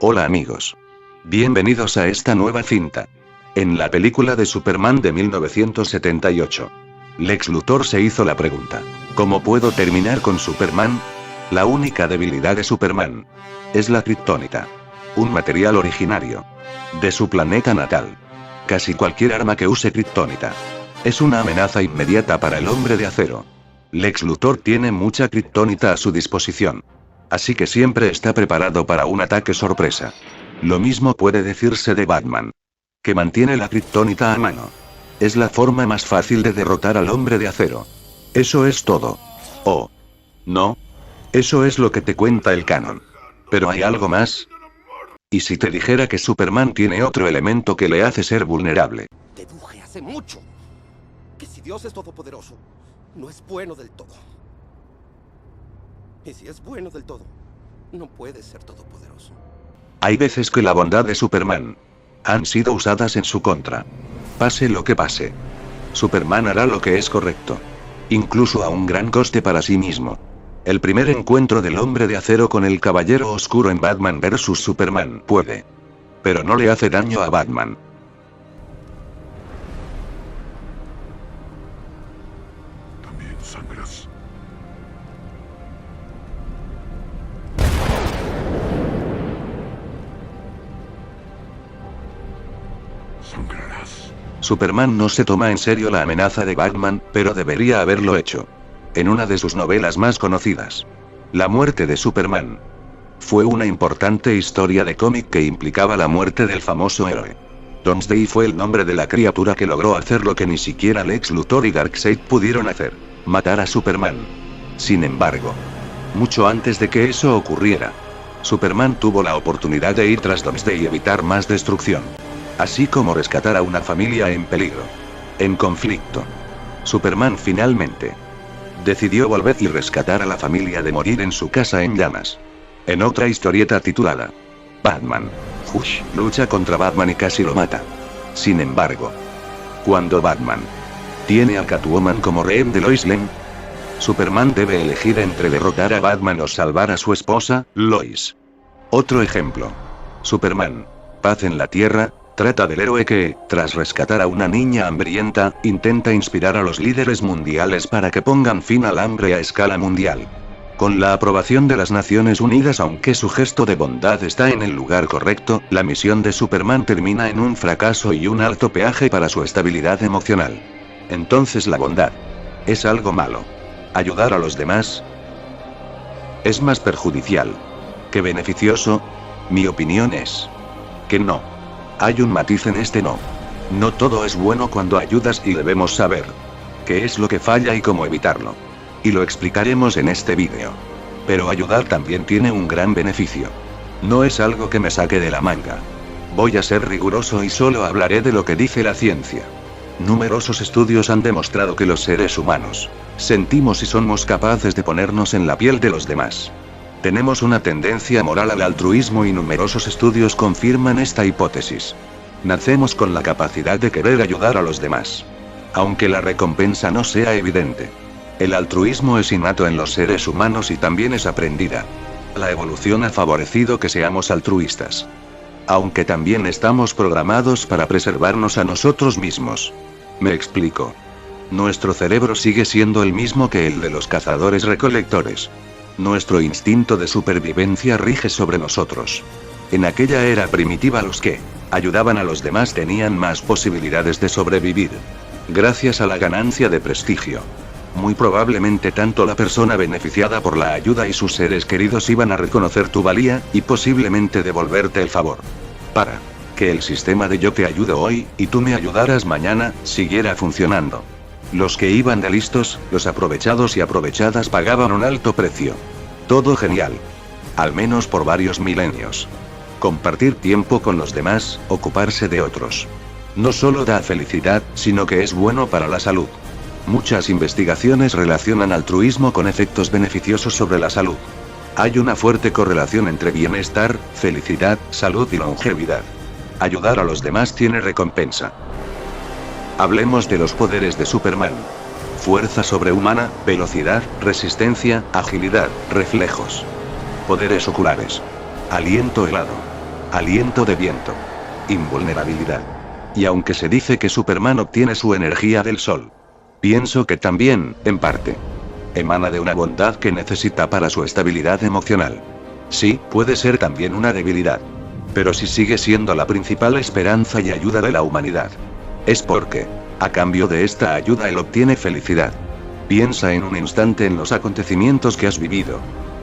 Hola amigos. Bienvenidos a esta nueva cinta. En la película de Superman de 1978, Lex Luthor se hizo la pregunta: ¿cómo puedo terminar con Superman? La única debilidad de Superman es la kriptonita, un material originario de su planeta natal. Casi cualquier arma que use kriptonita es una amenaza inmediata para el hombre de acero. Lex Luthor tiene mucha kriptonita a su disposición, así que siempre está preparado para un ataque sorpresa. Lo mismo puede decirse de Batman, que mantiene la kriptonita a mano. Es la forma más fácil de derrotar al hombre de acero. Eso es todo. Oh. No. Eso es lo que te cuenta el canon. Pero hay algo más. ¿Y si te dijera que Superman tiene otro elemento que le hace ser vulnerable? Deduje hace mucho que si Dios es todopoderoso, no es bueno del todo. Y si es bueno del todo, no puede ser todopoderoso. Hay veces que la bondad de Superman han sido usadas en su contra. Pase lo que pase, Superman hará lo que es correcto, incluso a un gran coste para sí mismo. El primer encuentro del hombre de acero con el Caballero Oscuro en Batman vs Superman puede, pero no le hace daño a Batman. También sangras. Sangrarás. Superman no se toma en serio la amenaza de Batman, pero debería haberlo hecho. En una de sus novelas más conocidas, La muerte de Superman, fue una importante historia de cómic que implicaba la muerte del famoso héroe. Doomsday fue el nombre de la criatura que logró hacer lo que ni siquiera Lex Luthor y Darkseid pudieron hacer: matar a Superman. Sin embargo, mucho antes de que eso ocurriera, Superman tuvo la oportunidad de ir tras Doomsday y evitar más destrucción, así como rescatar a una familia en peligro, en conflicto. Superman finalmente decidió volver y rescatar a la familia de morir en su casa en llamas. En otra historieta titulada Batman, Hush lucha contra Batman y casi lo mata. Sin embargo, cuando Batman tiene a Catwoman como rehén de Lois Lane, Superman debe elegir entre derrotar a Batman o salvar a su esposa, Lois. Otro ejemplo. Superman, Paz en la Tierra, trata del héroe que, tras rescatar a una niña hambrienta, intenta inspirar a los líderes mundiales para que pongan fin al hambre a escala mundial. Con la aprobación de las Naciones Unidas, aunque su gesto de bondad está en el lugar correcto, la misión de Superman termina en un fracaso y un alto peaje para su estabilidad emocional. Entonces la bondad es algo malo. Ayudar a los demás es más perjudicial que beneficioso. Mi opinión es que no. Hay un matiz en este no. No todo es bueno cuando ayudas y debemos saber qué es lo que falla y cómo evitarlo. Y lo explicaremos en este vídeo. Pero ayudar también tiene un gran beneficio. No es algo que me saque de la manga. Voy a ser riguroso y solo hablaré de lo que dice la ciencia. Numerosos estudios han demostrado que los seres humanos sentimos y somos capaces de ponernos en la piel de los demás. Tenemos una tendencia moral al altruismo y numerosos estudios confirman esta hipótesis. Nacemos con la capacidad de querer ayudar a los demás, aunque la recompensa no sea evidente. El altruismo es innato en los seres humanos y también es aprendida. La evolución ha favorecido que seamos altruistas, aunque también estamos programados para preservarnos a nosotros mismos. Me explico. Nuestro cerebro sigue siendo el mismo que el de los cazadores-recolectores. Nuestro instinto de supervivencia rige sobre nosotros. En aquella era primitiva, los que ayudaban a los demás tenían más posibilidades de sobrevivir, gracias a la ganancia de prestigio. Muy probablemente tanto la persona beneficiada por la ayuda y sus seres queridos iban a reconocer tu valía, y posiblemente devolverte el favor. Para que el sistema de yo te ayudo hoy, y tú me ayudaras mañana, siguiera funcionando. Los que iban de listos, los aprovechados y aprovechadas pagaban un alto precio. Todo genial. Al menos por varios milenios. Compartir tiempo con los demás, ocuparse de otros, no solo da felicidad, sino que es bueno para la salud. Muchas investigaciones relacionan altruismo con efectos beneficiosos sobre la salud. Hay una fuerte correlación entre bienestar, felicidad, salud y longevidad. Ayudar a los demás tiene recompensa. Hablemos de los poderes de Superman. Fuerza sobrehumana, velocidad, resistencia, agilidad, reflejos. Poderes oculares. Aliento helado. aliento de viento, invulnerabilidad. Y aunque se dice que Superman obtiene su energía del sol, pienso que también, en parte, emana de una bondad que necesita para su estabilidad emocional. Sí, puede ser también una debilidad. Pero si sigue siendo la principal esperanza y ayuda de la humanidad, es porque, a cambio de esta ayuda, él obtiene felicidad. Piensa en un instante en los acontecimientos que has vivido,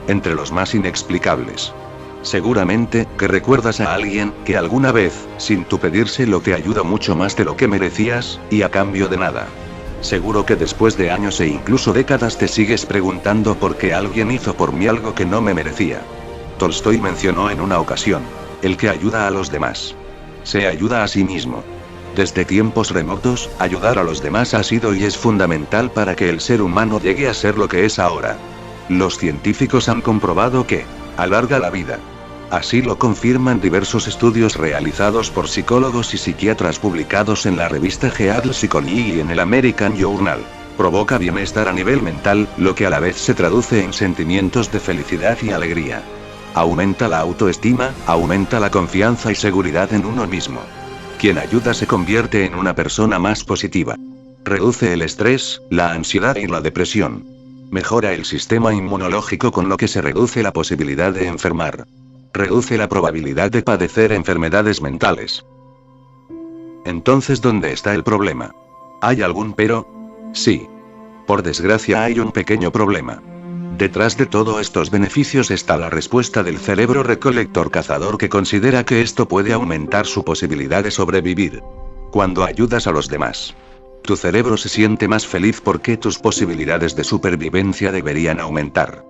entre los más inexplicables. Seguramente, que recuerdas a alguien que alguna vez, sin tu pedírselo, te ayudó mucho más de lo que merecías, y a cambio de nada. Seguro que después de años e incluso décadas te sigues preguntando por qué alguien hizo por mí algo que no me merecía. Tolstoy mencionó en una ocasión: el que ayuda a los demás se ayuda a sí mismo. Desde tiempos remotos, ayudar a los demás ha sido y es fundamental para que el ser humano llegue a ser lo que es ahora. Los científicos han comprobado que alarga la vida. Así lo confirman diversos estudios realizados por psicólogos y psiquiatras publicados en la revista Health Psychology y en el American Journal. Provoca bienestar a nivel mental, lo que a la vez se traduce en sentimientos de felicidad y alegría. Aumenta la autoestima, aumenta la confianza y seguridad en uno mismo. Quien ayuda se convierte en una persona más positiva. Reduce el estrés, la ansiedad y la depresión. Mejora el sistema inmunológico, con lo que se reduce la posibilidad de enfermar. Reduce la probabilidad de padecer enfermedades mentales. Entonces, ¿dónde está el problema? ¿Hay algún pero? Sí. Por desgracia hay un pequeño problema. Detrás de todos estos beneficios está la respuesta del cerebro recolector cazador, que considera que esto puede aumentar su posibilidad de sobrevivir. Cuando ayudas a los demás, tu cerebro se siente más feliz porque tus posibilidades de supervivencia deberían aumentar.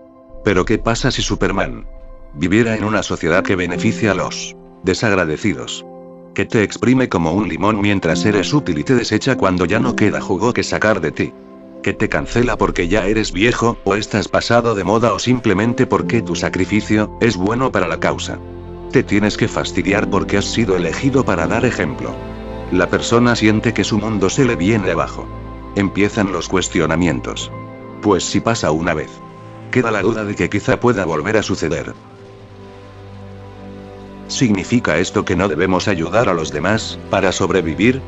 Pero ¿qué pasa si Superman viviera en una sociedad que beneficia a los desagradecidos? Que te exprime como un limón mientras eres útil y te desecha cuando ya no queda jugo que sacar de ti. Que te cancela porque ya eres viejo, o estás pasado de moda, o simplemente porque tu sacrificio es bueno para la causa. Te tienes que fastidiar porque has sido elegido para dar ejemplo. La persona siente que su mundo se le viene abajo. Empiezan los cuestionamientos. Pues si pasa una vez, queda la duda de que quizá pueda volver a suceder. ¿Significa esto que no debemos ayudar a los demás para sobrevivir?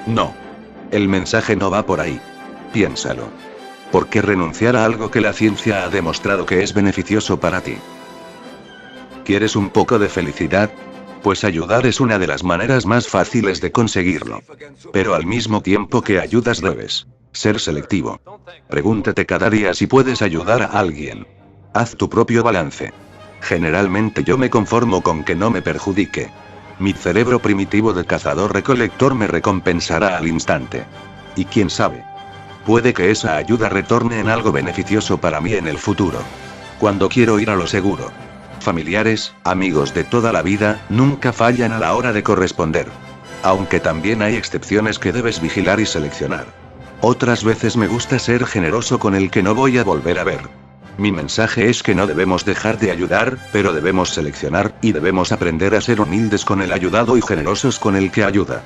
No. El mensaje no va por ahí. Piénsalo. ¿Por qué renunciar a algo que la ciencia ha demostrado que es beneficioso para ti? ¿Quieres un poco de felicidad? Pues ayudar es una de las maneras más fáciles de conseguirlo. Pero al mismo tiempo que ayudas debes ser selectivo. Pregúntate cada día si puedes ayudar a alguien. Haz tu propio balance. Generalmente yo me conformo con que no me perjudique. Mi cerebro primitivo de cazador-recolector me recompensará al instante. Y quién sabe, puede que esa ayuda retorne en algo beneficioso para mí en el futuro. Cuando quiero ir a lo seguro, familiares, amigos de toda la vida, nunca fallan a la hora de corresponder. Aunque también hay excepciones que debes vigilar y seleccionar. Otras veces me gusta ser generoso con el que no voy a volver a ver. Mi mensaje es que no debemos dejar de ayudar, pero debemos seleccionar, y debemos aprender a ser humildes con el ayudado y generosos con el que ayuda.